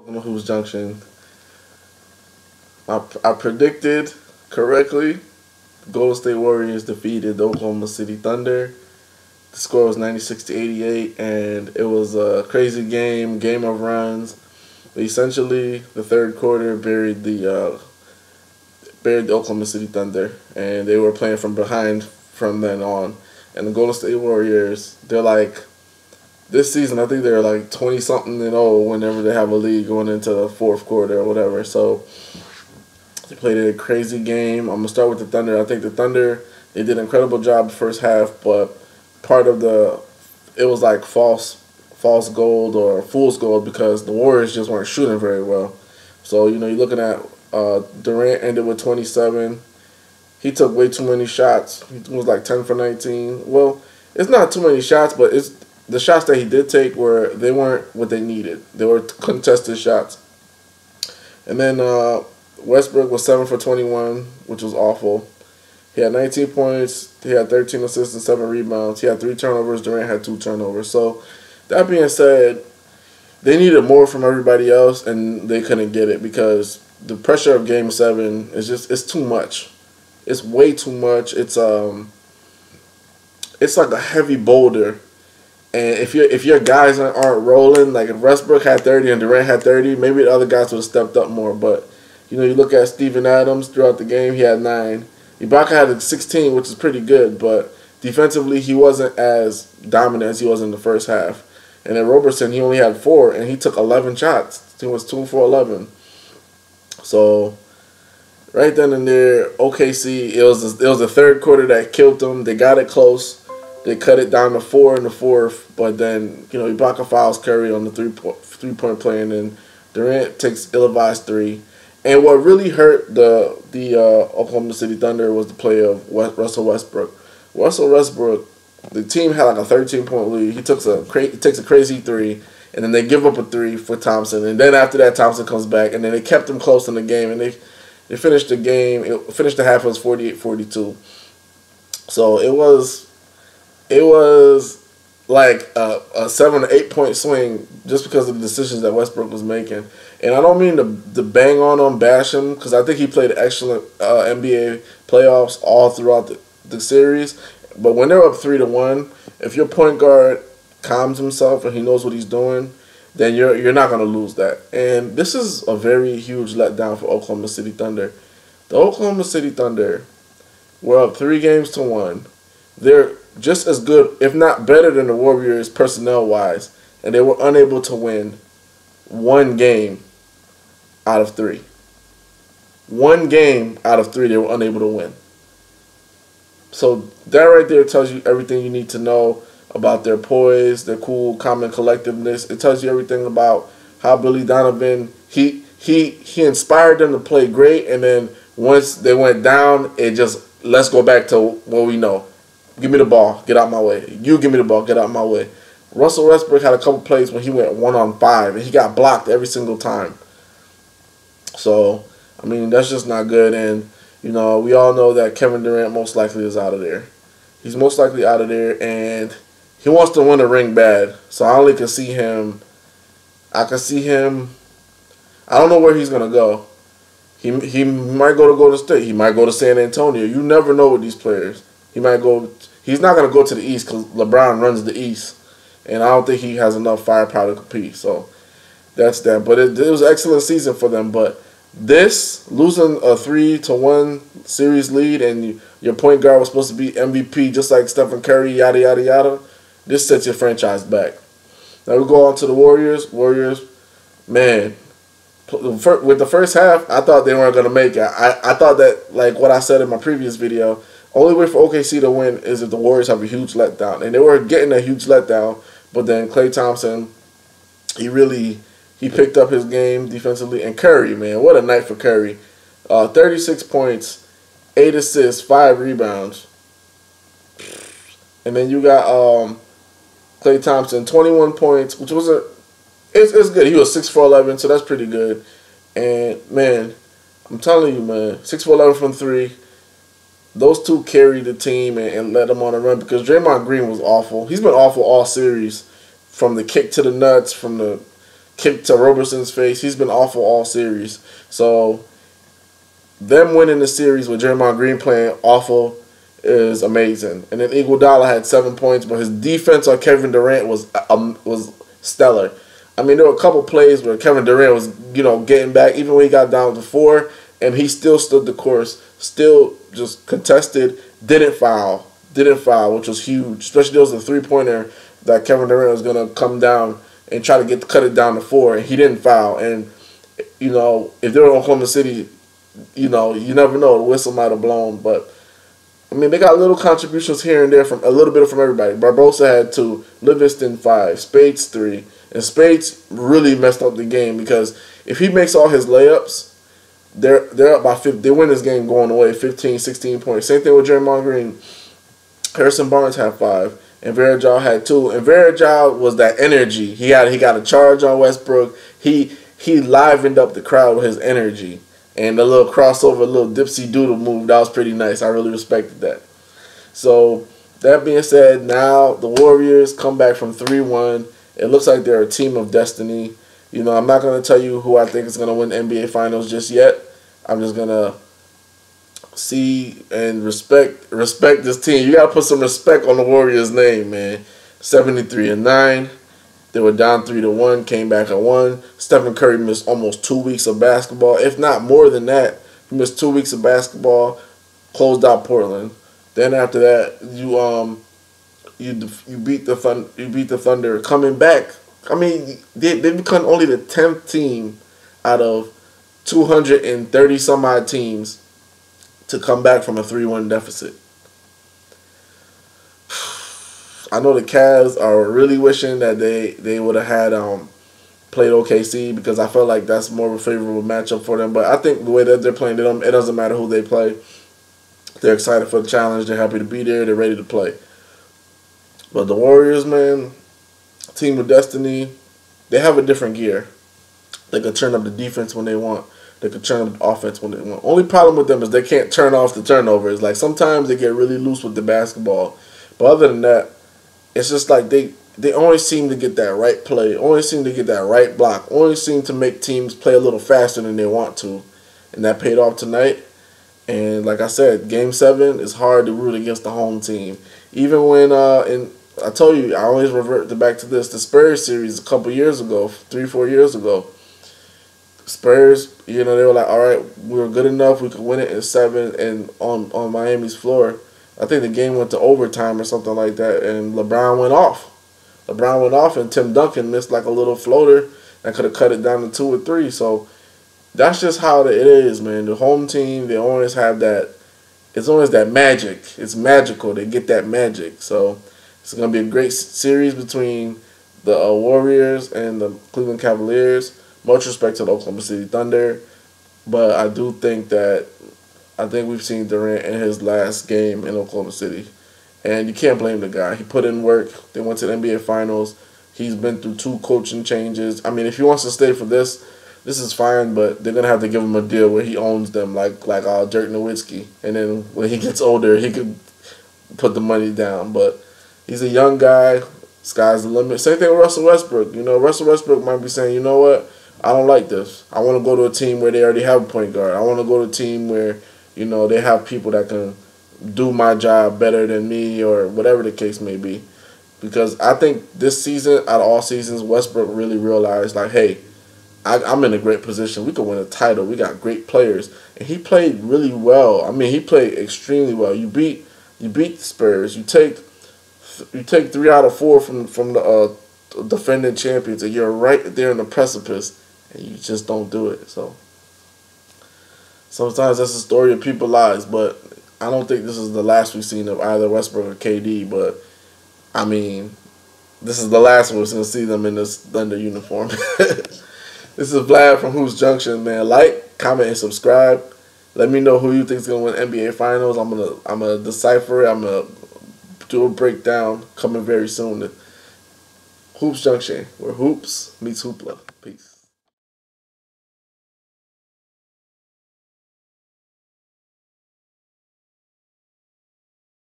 Welcome to Hoops Junction. I predicted correctly. Golden State Warriors defeated the Oklahoma City Thunder. The score was 96-88, and it was a crazy game of runs. But essentially, the third quarter buried the Oklahoma City Thunder, and they were playing from behind from then on. And the Golden State Warriors, they're like, this season, I think they're like 20-something-0 whenever they have a lead going into the fourth quarter or whatever. So they played a crazy game. I'm going to start with the Thunder. I think the Thunder, they did an incredible job the first half, but part of it was like false gold or fool's gold because the Warriors just weren't shooting very well. So, you're looking at Durant ended with 27. He took way too many shots. He was like 10 for 19. Well, it's not too many shots, but the shots that he did take they weren't what they needed. They were contested shots. And then Westbrook was 7 for 21, which was awful. He had 19 points. He had 13 assists and 7 rebounds. He had 3 turnovers. Durant had 2 turnovers. So that being said, they needed more from everybody else, and they couldn't get it because the pressure of Game 7 it's too much. It's way too much. It's like a heavy boulder. And if your guys aren't rolling, like if Westbrook had 30 and Durant had 30, maybe the other guys would have stepped up more. But, you look at Steven Adams throughout the game, he had 9. Ibaka had 16, which is pretty good, but defensively he wasn't as dominant as he was in the first half. And then Robertson, he only had 4, and he took 11 shots. He was 2 for 11. So right then and there, OKC, it was the third quarter that killed them. They got it close. They cut it down to 4 in the fourth, but then, Ibaka fouls Curry on the three-point play, and then Durant takes ill-advised 3. And what really hurt the Oklahoma City Thunder was the play of Russell Westbrook. Russell Westbrook, the team had like a 13-point lead. He takes a crazy 3, and then they give up a 3 for Thompson. And then after that, Thompson comes back, and then they kept him close in the game, and they finished the game. Finished the half, it was 48-42. So it was like a 7 or 8 point swing just because of the decisions that Westbrook was making. And I don't mean to bang on him, bash him, because I think he played excellent NBA playoffs all throughout the series. But when they're up 3-1, if your point guard calms himself and he knows what he's doing, then you're not going to lose that. And this is a very huge letdown for Oklahoma City Thunder. The Oklahoma City Thunder were up 3-1. They're just as good, if not better than the Warriors personnel-wise, and they were unable to win 1 game out of 3. 1 game out of 3 they were unable to win. So that right there tells you everything you need to know about their poise, their cool, calm, and collectiveness. It tells you everything about how Billy Donovan, he inspired them to play great, and then once they went down, it just, let's go back to what we know. Give me the ball, get out my way. You give me the ball, get out my way. Russell Westbrook had a couple plays when he went 1-on-5, and he got blocked every single time. So, I mean, that's just not good. And, we all know that Kevin Durant most likely is out of there. He's most likely out of there, and he wants to win a ring bad. So I only can see him. I can see him. I don't know where he's going to go. He might go to Golden State. He might go to San Antonio. You never know with these players. He might go. He's not going to go to the East because LeBron runs the East, and I don't think he has enough firepower to compete. So that's that. But it was an excellent season for them. But this, losing a 3-1 series lead, and your point guard was supposed to be MVP just like Stephen Curry, yada, yada, yada, this sets your franchise back. Now we go on to the Warriors. Warriors, man, with the first half, I thought they weren't going to make it. I thought that, like what I said in my previous video, only way for OKC to win is if the Warriors have a huge letdown. And they were getting a huge letdown, but then Klay Thompson, he picked up his game defensively. And Curry, man, what a night for Curry. 36 points, 8 assists, 5 rebounds. And then you got Klay Thompson, 21 points, which wasn't, it's good. He was 6 for 11, so that's pretty good. And, man, I'm telling you, man, 6 for 11 from 3. Those two carried the team and led them on a run because Draymond Green was awful. He's been awful all series, from the kick to the nuts, from the kick to Roberson's face. He's been awful all series. So them winning the series with Draymond Green playing awful is amazing. And then Iguodala had 7 points, but his defense on Kevin Durant was stellar. I mean, there were a couple plays where Kevin Durant was, getting back, even when he got down to 4, and he still stood the course, still just contested, didn't foul, which was huge. Especially there was a 3-pointer that Kevin Durant was going to come down and try to cut it down to 4, and he didn't foul. And, if they were in Oklahoma City, you never know, the whistle might have blown. But, I mean, they got little contributions here and there from a little bit from everybody. Barbosa had 2, Livingston 5, Spades 3. And Spades really messed up the game because if he makes all his layups, they're up by 50. They win this game going away, 15, 16 points. Same thing with Draymond Green. Harrison Barnes had 5, and Varejao had 2. And Varejao was that energy. He got a charge on Westbrook. He livened up the crowd with his energy. And the little crossover, little dipsy doodle move, that was pretty nice. I really respected that. So, that being said, now the Warriors come back from 3-1. It looks like they're a team of destiny. I'm not going to tell you who I think is going to win the NBA Finals just yet. I'm just going to see and respect this team. You got to put some respect on the Warriors' name, man. 73-9. They were down 3-1, came back and won. Stephen Curry missed almost 2 weeks of basketball, if not more than that. He missed 2 weeks of basketball, closed out Portland. Then after that, you beat the Thunder coming back. I mean, they become only the 10th team out of 230 some odd teams to come back from a 3-1 deficit. I know the Cavs are really wishing that they would have had played OKC because I felt like that's more of a favorable matchup for them. But I think the way that they're playing, it doesn't matter who they play. They're excited for the challenge. They're happy to be there. They're ready to play. But the Warriors, man, team of destiny, they have a different gear. They can turn up the defense when they want. They can turn up the offense when they want. Only problem with them is they can't turn off the turnovers. Like sometimes they get really loose with the basketball. But other than that, it's just like they always seem to get that right play, always seem to get that right block, always seem to make teams play a little faster than they want to. And that paid off tonight. And like I said, Game 7 is hard to root against the home team. Even when, I told you, I always revert back to this, the Spurs series a couple years ago, 3-4 years ago. Spurs, they were like, all right, we were good enough, we could win it in 7 and on Miami's floor. I think the game went to overtime or something like that, and LeBron went off. And Tim Duncan missed like a little floater that could have cut it down to 2 or 3. So that's just how it is, man. The home team, they always have that. It's always that magic. It's magical. They get that magic. So it's going to be a great series between the Warriors and the Cleveland Cavaliers. Much respect to the Oklahoma City Thunder. But I do think we've seen Durant in his last game in Oklahoma City. And you can't blame the guy. He put in work. They went to the NBA Finals. He's been through 2 coaching changes. I mean, if he wants to stay for this is fine, but they're going to have to give him a deal where he owns them like Dirk Nowitzki. And then when he gets older, he could put the money down. But he's a young guy. Sky's the limit. Same thing with Russell Westbrook. Russell Westbrook might be saying, you know what? I don't like this. I want to go to a team where they already have a point guard. I want to go to a team where, they have people that can do my job better than me or whatever the case may be. Because I think this season, out of all seasons, Westbrook really realized, like, hey, I'm in a great position. We could win a title. We got great players. And he played really well. I mean, he played extremely well. You beat the Spurs. You take 3 out of 4 from the defending champions, and you're right there in the precipice, and you just don't do it. So sometimes that's the story of people's lives, but I don't think this is the last we've seen of either Westbrook or KD, but I mean, this is the last one we're going to see them in this Thunder uniform. This is Vlad from Hoops Junction, man. Like, comment, and subscribe. Let me know who you think is going to win NBA Finals. I'm gonna decipher it. I'm gonna do a breakdown coming very soon. Hoops Junction, where hoops meets hoopla. Peace.